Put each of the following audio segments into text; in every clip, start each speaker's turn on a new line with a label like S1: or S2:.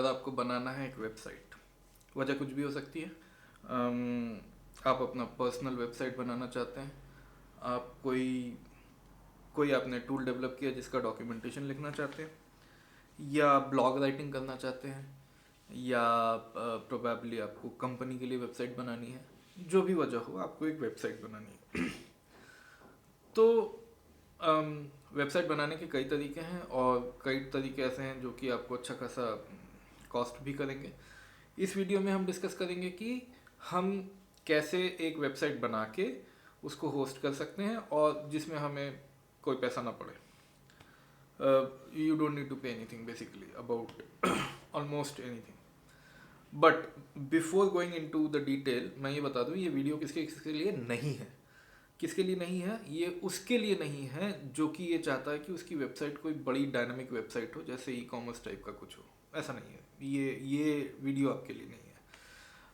S1: अगर आपको बनाना है एक वेबसाइट, वजह कुछ भी हो सकती है। आप अपना पर्सनल वेबसाइट बनाना चाहते हैं, आप कोई कोई आपने टूल डेवलप किया जिसका डॉक्यूमेंटेशन लिखना चाहते हैं, या ब्लॉग राइटिंग करना चाहते हैं, या प्रोबेबली आपको कंपनी के लिए वेबसाइट बनानी है। जो भी वजह हो, आपको एक वेबसाइट बनानी है। तो वेबसाइट बनाने के कई तरीके हैं, और कई तरीके ऐसे हैं जो कि आपको अच्छा खासा कॉस्ट भी करेंगे। इस वीडियो में हम डिस्कस करेंगे कि हम कैसे एक वेबसाइट बना के उसको होस्ट कर सकते हैं और जिसमें हमें कोई पैसा ना पड़े। You don't need to pay anything basically about almost anything. But before going into the detail, मैं ये बता दूं, ये वीडियो किसके किसके लिए नहीं है। किसके लिए नहीं है? ये उसके लिए नहीं है जो कि ये चाहता है कि उसकी वेबसाइट कोई बड़ी डायनामिक वेबसाइट हो, जैसे ई कॉमर्स टाइप का कुछ हो। ऐसा नहीं है। ये वीडियो आपके लिए नहीं है।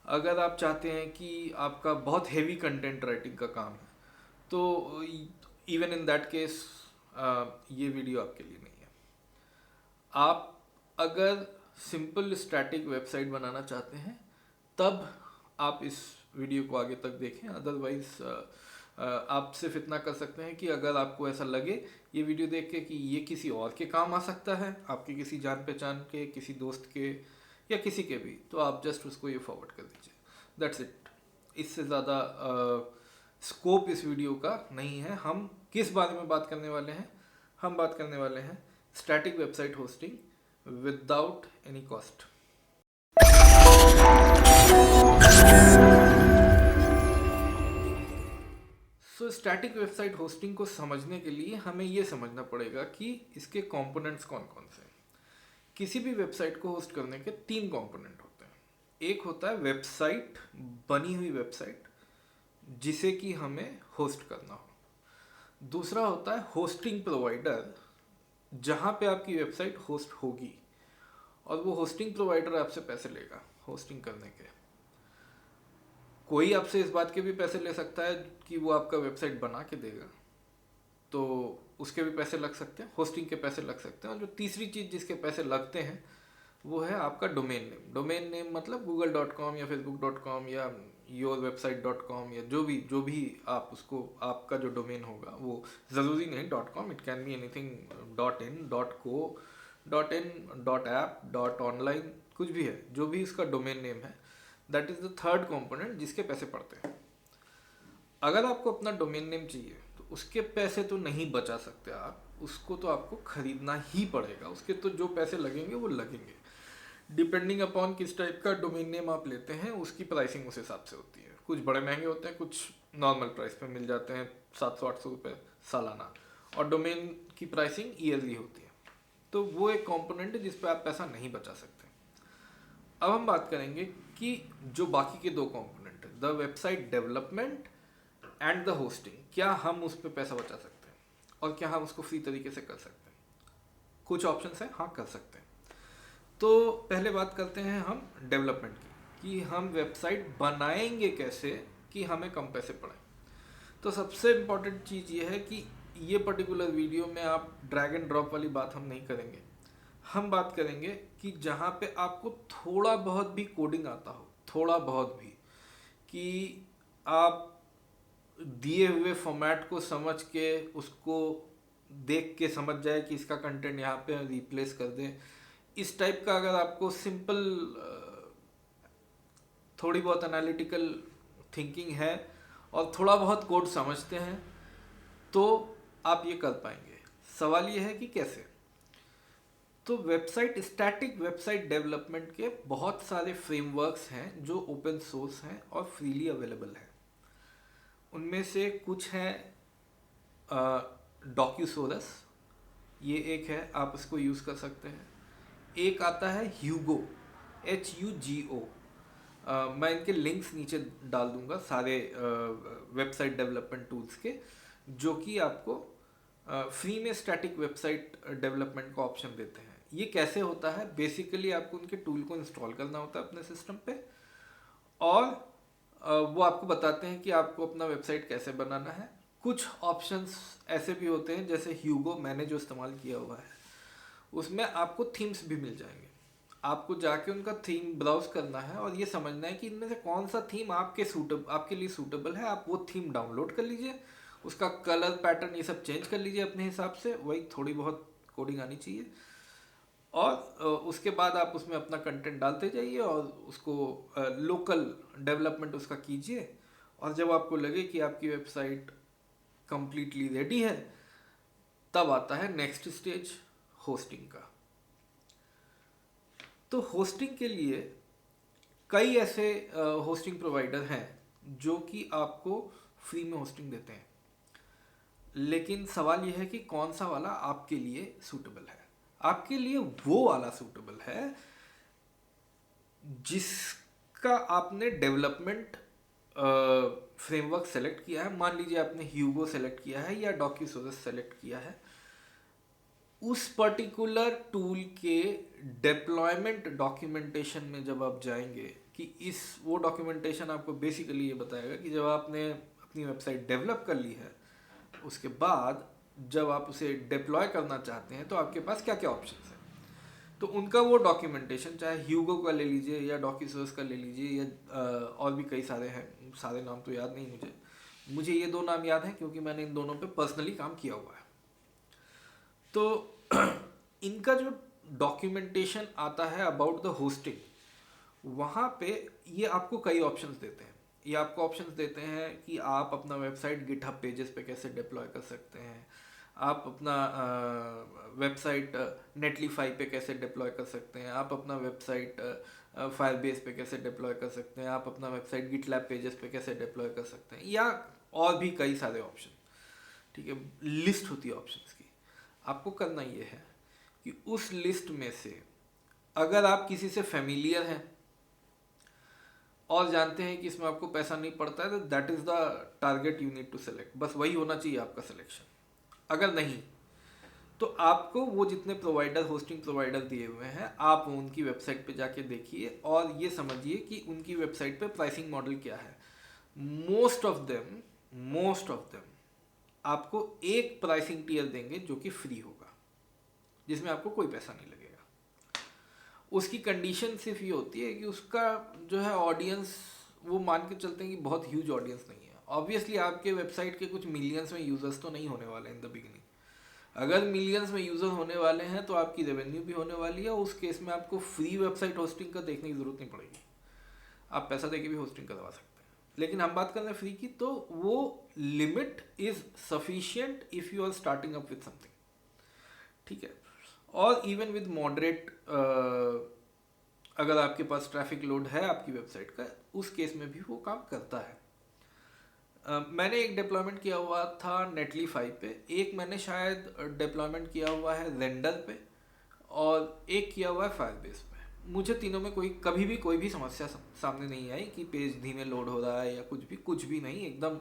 S1: अगर आप चाहते हैं कि आपका बहुत हेवी कंटेंट राइटिंग का काम है, तो इवन इन दैट केस ये वीडियो आपके लिए नहीं है। आप अगर सिंपल स्टैटिक वेबसाइट बनाना चाहते हैं, तब आप इस वीडियो को आगे तक देखें। अदरवाइज आप सिर्फ इतना कर सकते हैं कि अगर आपको ऐसा लगे ये वीडियो देख के कि ये किसी और के काम आ सकता है, आपके किसी जान पहचान के, किसी दोस्त के, या किसी के भी, तो आप जस्ट उसको ये फॉरवर्ड कर दीजिए। That's it. इससे ज़्यादा स्कोप इस वीडियो का नहीं है। हम किस बारे में बात करने वाले हैं? हम बात करने वाले हैं static website hosting without any cost. So static website hosting को समझने के लिए हमें ये समझना पड़ेगा कि इसके कंपोनेंट्स कौन कौन से हैं। किसी भी वेबसाइट को होस्ट करने के 3 कंपोनेंट होते हैं। एक होता है वेबसाइट, बनी हुई वेबसाइट जिसे कि हमें होस्ट करना हो। दूसरा होता है होस्टिंग प्रोवाइडर, जहाँ पे आपकी वेबसाइट होस्ट होगी, और वो होस्टिंग प्रोवाइडर आपसे पैसे लेगा होस्टिंग करने के। कोई आपसे इस बात के भी पैसे ले सकता है कि वो आपका वेबसाइट बना के देगा, तो उसके भी पैसे लग सकते हैं, होस्टिंग के पैसे लग सकते हैं। और जो तीसरी चीज़ जिसके पैसे लगते हैं वो है आपका डोमेन नेम। डोमेन नेम मतलब google.com या facebook.com या yourwebsite.com, या जो भी आप उसको, आपका जो डोमेन होगा, वो ज़रूरी नहीं .com, it can be anything, .in, .co, .in, .app, .online, कुछ भी है। जो भी इसका डोमेन नेम है, that is the third component जिसके पैसे पड़ते हैं। अगर आपको अपना डोमेन नेम चाहिए तो उसके पैसे तो नहीं बचा सकते आप, उसको तो आपको खरीदना ही पड़ेगा। उसके तो जो पैसे लगेंगे वो लगेंगे। डिपेंडिंग अपॉन किस टाइप का डोमेन नेम आप लेते हैं, उसकी प्राइसिंग उस हिसाब से होती है। कुछ बड़े महंगे होते हैं, कुछ नॉर्मल प्राइस पे मिल जाते हैं, 700-800 रुपये सालाना। और डोमेन की प्राइसिंग ईयरली होती है। तो वो एक कंपोनेंट है जिस पर आप पैसा नहीं बचा सकते। अब हम बात करेंगे कि जो बाकी के 2 कंपोनेंट है, the website development and the hosting, क्या हम उस पर पैसा बचा सकते हैं और क्या हम उसको फ्री तरीके से कर सकते हैं? कुछ ऑप्शंस हैं, हाँ कर सकते हैं। तो पहले बात करते हैं हम डेवलपमेंट की, कि हम वेबसाइट बनाएंगे कैसे कि हमें कम पैसे पड़े। तो सबसे इम्पॉर्टेंट चीज़ ये है कि ये पर्टिकुलर वीडियो में आप ड्रैग एंड ड्रॉप वाली बात हम नहीं करेंगे। हम बात करेंगे कि जहाँ पे आपको थोड़ा बहुत भी कोडिंग आता हो, थोड़ा बहुत भी, कि आप दिए हुए फॉर्मेट को समझ के उसको देख के समझ जाए कि इसका कंटेंट यहाँ पे रिप्लेस कर दें। इस टाइप का अगर आपको सिंपल थोड़ी बहुत एनालिटिकल थिंकिंग है और थोड़ा बहुत कोड समझते हैं, तो आप ये कर पाएंगे। सवाल ये है कि कैसे। तो वेबसाइट, स्टैटिक वेबसाइट डेवलपमेंट के बहुत सारे फ्रेमवर्क्स हैं जो ओपन सोर्स हैं और फ्रीली अवेलेबल हैं। उनमें से कुछ हैं डॉक्यूसोरस, ये एक है, आप इसको यूज़ कर सकते हैं। एक आता है ह्यूगो, HUGO। मैं इनके लिंक्स नीचे डाल दूंगा सारे वेबसाइट डेवलपमेंट टूल्स के, जो कि आपको फ्री में स्टैटिक वेबसाइट डेवलपमेंट का ऑप्शन देते हैं। ये कैसे होता है? बेसिकली आपको उनके टूल को इंस्टॉल करना होता है अपने सिस्टम पे, और वो आपको बताते हैं कि आपको अपना वेबसाइट कैसे बनाना है। कुछ ऑप्शंस ऐसे भी होते हैं, जैसे ह्यूगो मैंने जो इस्तेमाल किया हुआ है, उसमें आपको थीम्स भी मिल जाएंगे। आपको जाके उनका थीम ब्राउज करना है और ये समझना है कि इनमें से कौन सा थीम आपके लिए सूटेबल है। आप वो थीम डाउनलोड कर लीजिए, उसका कलर पैटर्न ये सब चेंज कर लीजिए अपने हिसाब से, वही थोड़ी बहुत कोडिंग आनी चाहिए। और उसके बाद आप उसमें अपना कंटेंट डालते जाइए और उसको लोकल डेवलपमेंट उसका कीजिए। और जब आपको लगे कि आपकी वेबसाइट कंप्लीटली रेडी है, तब आता है नेक्स्ट स्टेज, होस्टिंग का। तो होस्टिंग के लिए कई ऐसे होस्टिंग प्रोवाइडर हैं जो कि आपको फ्री में होस्टिंग देते हैं, लेकिन सवाल यह है कि कौन सा वाला आपके लिए सूटेबल है। आपके लिए वो वाला सूटेबल है जिसका आपने डेवलपमेंट फ्रेमवर्क सेलेक्ट किया है। मान लीजिए आपने ह्यूगो सेलेक्ट किया है या डॉक्यूसोरस सेलेक्ट किया है। उस पर्टिकुलर टूल के डिप्लॉयमेंट डॉक्यूमेंटेशन में जब आप जाएंगे कि इस वो डॉक्यूमेंटेशन आपको बेसिकली ये बताएगा कि जब आपने अपनी वेबसाइट डेवलप कर ली है, उसके बाद जब आप उसे डिप्लॉय करना चाहते हैं तो आपके पास क्या क्या ऑप्शंस हैं। तो उनका वो डॉक्यूमेंटेशन, चाहे ह्यूगो का ले लीजिए या डॉक्यूसोर्स का ले लीजिए या और भी कई सारे हैं, सारे नाम तो याद नहीं मुझे ये दो नाम याद हैं क्योंकि मैंने इन दोनों पे पर्सनली काम किया हुआ है। तो इनका जो डॉक्यूमेंटेशन आता है अबाउट द होस्टिंग, वहाँ पे ये आपको कई ऑप्शंस देते हैं। ये आपको ऑप्शंस देते हैं कि आप अपना वेबसाइट गिटहब पेजेस पे कैसे डिप्लॉय कर सकते हैं, आप अपना वेबसाइट नेटलीफाई पे कैसे डिप्लॉय कर सकते हैं, आप अपना वेबसाइट फायरबेस पे कैसे डिप्लॉय कर सकते हैं, आप अपना वेबसाइट गिटलैब पेजेस पे कैसे डिप्लॉय कर सकते हैं, या और भी कई सारे ऑप्शन। ठीक है, लिस्ट होती है ऑप्शंस की। आपको करना ये है कि उस लिस्ट में से अगर आप किसी से फेमिलियर हैं और जानते हैं कि इसमें आपको पैसा नहीं पड़ता है, तो that is the target you need to select. बस वही होना चाहिए आपका सिलेक्शन। अगर नहीं तो आपको वो जितने प्रोवाइडर, होस्टिंग प्रोवाइडर दिए हुए हैं, आप उनकी वेबसाइट पे जाके देखिए और ये समझिए कि उनकी वेबसाइट पे प्राइसिंग मॉडल क्या है। मोस्ट ऑफ देम आपको एक प्राइसिंग टियर देंगे जो कि फ्री होगा, जिसमें आपको कोई पैसा नहीं लगेगा। उसकी कंडीशन सिर्फ ये होती है कि उसका जो है ऑडियंस, वो मान के चलते हैं कि बहुत ह्यूज ऑडियंस नहीं है। ऑब्वियसली आपके वेबसाइट के कुछ मिलियंस में यूजर्स तो नहीं होने वाले इन द बिगिनिंग। अगर मिलियंस में यूजर होने वाले हैं तो आपकी रेवेन्यू भी होने वाली है। उस केस में आपको फ्री वेबसाइट होस्टिंग का देखने की जरूरत नहीं पड़ेगी, आप पैसा देके भी होस्टिंग करवा सकते हैं। लेकिन हम बात कर रहे हैं फ्री की, तो वो limit is sufficient if you are starting up with something. ठीक है, और इवन विद मॉडरेट, अगर आपके पास ट्रैफिक लोड है आपकी वेबसाइट का, उस केस में भी वो काम करता है। मैंने एक डिप्लॉयमेंट किया हुआ था नेटलीफाई पे, एक मैंने शायद डिप्लॉयमेंट किया हुआ है रेंडर पे, और एक किया हुआ है फायरबेस पे। मुझे तीनों में कभी भी कोई भी समस्या सामने नहीं आई कि पेज धीमे लोड हो रहा है या कुछ भी नहीं। एकदम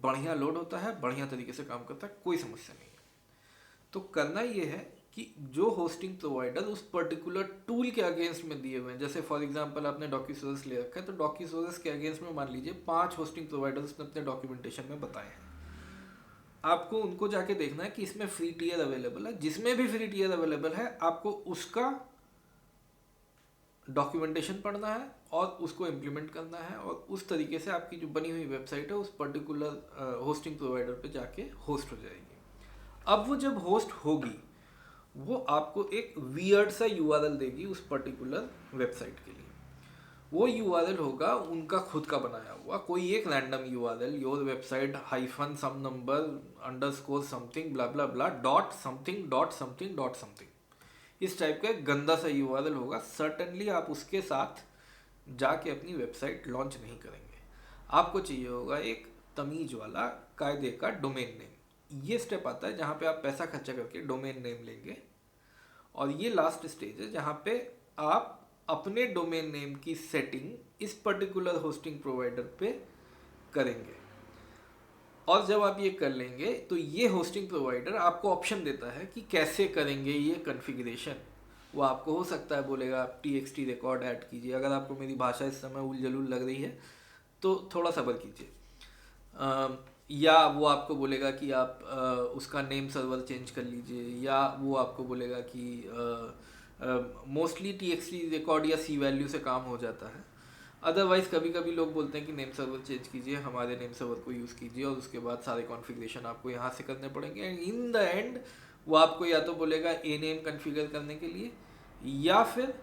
S1: बढ़िया लोड होता है, बढ़िया तरीके से काम करता है, कोई समस्या नहीं है। तो करना ये है कि जो होस्टिंग प्रोवाइडर उस पर्टिकुलर टूल के अगेंस्ट में दिए हुए हैं, जैसे फॉर एग्जांपल आपने डॉक्यूसोर्स ले रखा है, तो डॉक्यूसोर्स के अगेंस्ट में मान लीजिए 5 होस्टिंग प्रोवाइडर्स ने अपने डॉक्यूमेंटेशन में बताए हैं। आपको उनको जाके देखना है कि इसमें फ्री टियर अवेलेबल है। जिसमें भी फ्री टियर अवेलेबल है आपको उसका डॉक्यूमेंटेशन पढ़ना है और उसको इम्प्लीमेंट करना है, और उस तरीके से आपकी जो बनी हुई वेबसाइट है उस पर्टिकुलर होस्टिंग प्रोवाइडर पे जाके होस्ट हो जाएगी। अब वो जब होस्ट होगी, वो आपको एक वियर्ड सा यूआरएल देगी उस पर्टिकुलर वेबसाइट के लिए। वो यूआरएल होगा उनका खुद का बनाया हुआ, कोई एक random URL, your website hyphen some number underscore something bla bla bla dot something dot something dot something, इस टाइप का एक गंदा सा यूआरएल होगा। सर्टेनली आप उसके साथ जाके अपनी वेबसाइट लॉन्च नहीं करेंगे। आपको चाहिए होगा एक तमीज वाला कायदे का डोमेन नेम। ये स्टेप आता है जहाँ पे आप पैसा खर्चा करके डोमेन नेम लेंगे, और ये लास्ट स्टेज है जहाँ पे आप अपने डोमेन नेम की सेटिंग इस पर्टिकुलर होस्टिंग प्रोवाइडर पे करेंगे। और जब आप ये कर लेंगे तो ये होस्टिंग प्रोवाइडर आपको ऑप्शन देता है कि कैसे करेंगे ये कॉन्फ़िगरेशन। वो आपको हो सकता है बोलेगा आप txt रिकॉर्ड ऐड कीजिए। अगर आपको मेरी भाषा इस समय उल जलूल लग रही है तो थोड़ा सब्र कीजिए। या वो आपको बोलेगा कि आप उसका नेम सर्वर चेंज कर लीजिए, या वो आपको बोलेगा कि मोस्टली TXT रिकॉर्ड या C वैल्यू से काम हो जाता है। अदरवाइज कभी कभी लोग बोलते हैं कि नेम सर्वर चेंज कीजिए, हमारे नेम सर्वर को यूज़ कीजिए और उसके बाद सारे कॉन्फ़िगरेशन आपको यहाँ से करने पड़ेंगे, एंड इन द एंड वो आपको या तो बोलेगा ए नेम कन्फिगर करने के लिए, या फिर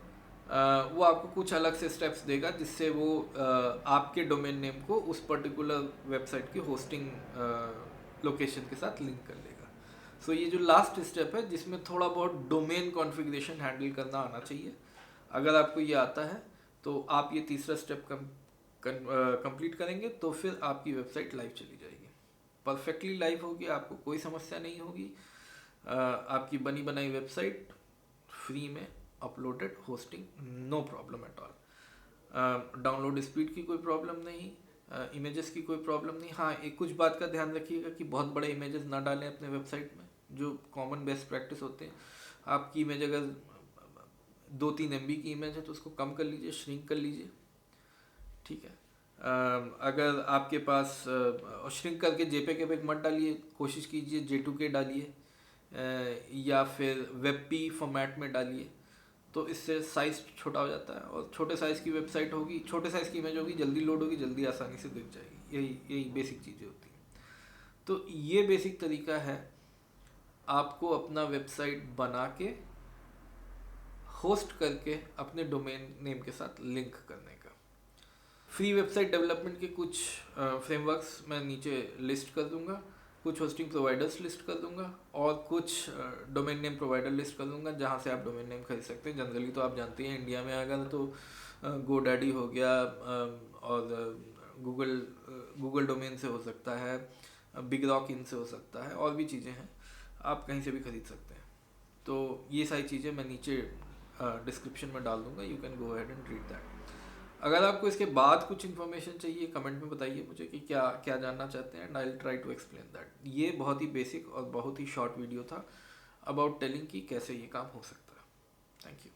S1: वो आपको कुछ अलग से स्टेप्स देगा जिससे वो आपके डोमेन नेम को उस पर्टिकुलर वेबसाइट की होस्टिंग लोकेशन के साथ लिंक कर लेगा। सो ये जो लास्ट स्टेप है जिसमें थोड़ा बहुत डोमेन कॉन्फ़िगरेशन हैंडल करना आना चाहिए, अगर आपको ये आता है तो आप ये तीसरा स्टेप कंप्लीट करेंगे तो फिर आपकी वेबसाइट लाइव चली जाएगी, परफेक्टली लाइव होगी, आपको कोई समस्या नहीं होगी। आपकी बनी बनाई वेबसाइट फ्री में uploaded, hosting no problem at all, download speed की कोई प्रॉब्लम नहीं, इमेजेस की कोई प्रॉब्लम नहीं। हाँ, एक कुछ बात का ध्यान रखिएगा कि बहुत बड़े इमेजेस ना डालें अपने वेबसाइट में, जो कॉमन बेस्ट प्रैक्टिस होते हैं। आपकी इमेज अगर 2-3 MB की इमेज है तो उसको कम कर लीजिए, श्रिंक कर लीजिए, ठीक है। अगर आपके पास श्रिंक करके JPEG मत डालिए, कोशिश कीजिए J2K डालिए, या फिर WebP फॉर्मेट में डालिए, तो इससे साइज़ छोटा हो जाता है, और छोटे साइज़ की वेबसाइट होगी, छोटे साइज़ की इमेज होगी, जल्दी लोड होगी, जल्दी आसानी से दिख जाएगी। यही बेसिक चीज़ें होती हैं। तो ये बेसिक तरीका है आपको अपना वेबसाइट बना के होस्ट करके अपने डोमेन नेम के साथ लिंक करने का। फ्री वेबसाइट डेवलपमेंट के कुछ फ्रेमवर्क्स मैं नीचे लिस्ट कर दूंगा, कुछ होस्टिंग प्रोवाइडर्स लिस्ट कर दूंगा, और कुछ डोमेन नेम प्रोवाइडर लिस्ट कर दूंगा जहां से आप डोमेन नेम खरीद सकते हैं। जनरली तो आप जानते हैं इंडिया में अगर तो GoDaddy हो गया, और गूगल डोमेन से हो सकता है, बिग रॉक इन से हो सकता है, और भी चीज़ें हैं, आप कहीं से भी खरीद सकते हैं। तो ये सारी चीज़ें मैं नीचे डिस्क्रिप्शन में डाल दूंगा, you can go ahead and read that. अगर आपको इसके बाद कुछ इन्फॉर्मेशन चाहिए कमेंट में बताइए मुझे कि क्या क्या जानना चाहते हैं, and I will try to explain that. ये बहुत ही बेसिक और बहुत ही शॉर्ट वीडियो था अबाउट टेलिंग कि कैसे ये काम हो सकता है। Thank you.